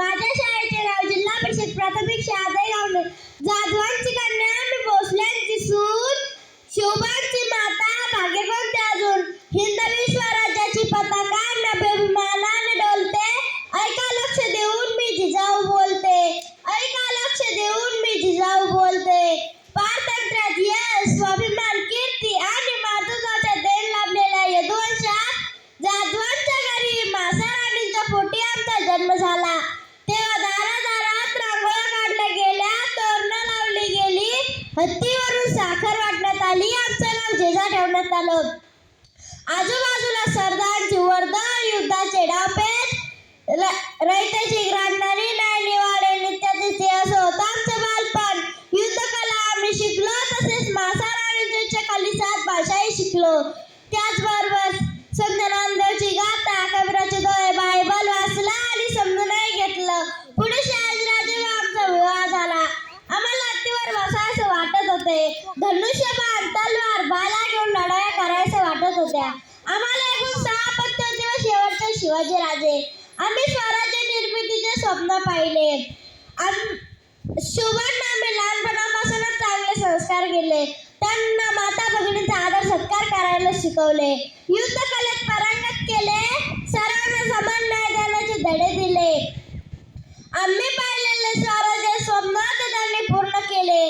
माझ्या शाळेचे नाव जिल्हा परिषद प्राथमिक शाळा दहेगाव. जाधवांची कन्या मी भोसल्यांची सून, शिवबांची माता भाग्यवंत अजून. हिंदवी स्वराज्याची पताका नभोभिमानाने डोलते. ऐका लक्ष देऊन मी जिजाऊ बोलते. ऐका लक्ष देऊन मी जिजाऊ बोलते. पारतंत्र्यात यश, स्वाभिमान, कीर्ती आणि मातृत्वाचा देण लाभलेल्या यदुवंशात जाधवांच्या घरी मासाराणींच्या पोटी आमचा जन्म झाला. तेव्हा दारादारात रांगोळ्या काढल्या गेल्या, तोरणं लावली गेली, हत्तीवरून साखर वाटण्यात आली, आमचं नाव जेजा ठेवण्यात आलं. आजूबाजूला सरदारांची वर्दळ, युद्धाचे डावपेच, रयतेची ग्रांडणी, न्यायनिवाडे, नित्याचे असं होतं आमचं बालपण. युद्धकला आम्ही शिकलो, तसेच मासाराणींच्या खाली 7 भाषाही शिकलो. त्याचबरोबर संत नामदेवची गाथा, कबीराचे दोहे, बायबल वाचला आणि समजूनही घेतलं. पुढे शहाजीराजे व आमचा विवाह झाला. आम्हाला हत्तीवर बसायचं वाटत होते. धनुष्यबाण, तलवार, भाला घेऊन लढाया करायचं वाटत होत्या. आम्हाला एकूण 6 अपत्य होते व शेवटचे शिवाजीराजे. आम्ही स्वराज्य निर्मितीचे स्वप्न पाहिले. शिवबांना आम्ही लहानपणापासूनच चांगले संस्कार केले. त्यांना माता भगिनींचा आदर सत्कार करायला शिकवले. युद्धकलेत पारंगत केले. सर्वांना समान न्याय देण्याचे धडे दिले. आम्ही पाहिलेले स्वराज्य स्वप्न ते त्यांनी पूर्ण केले.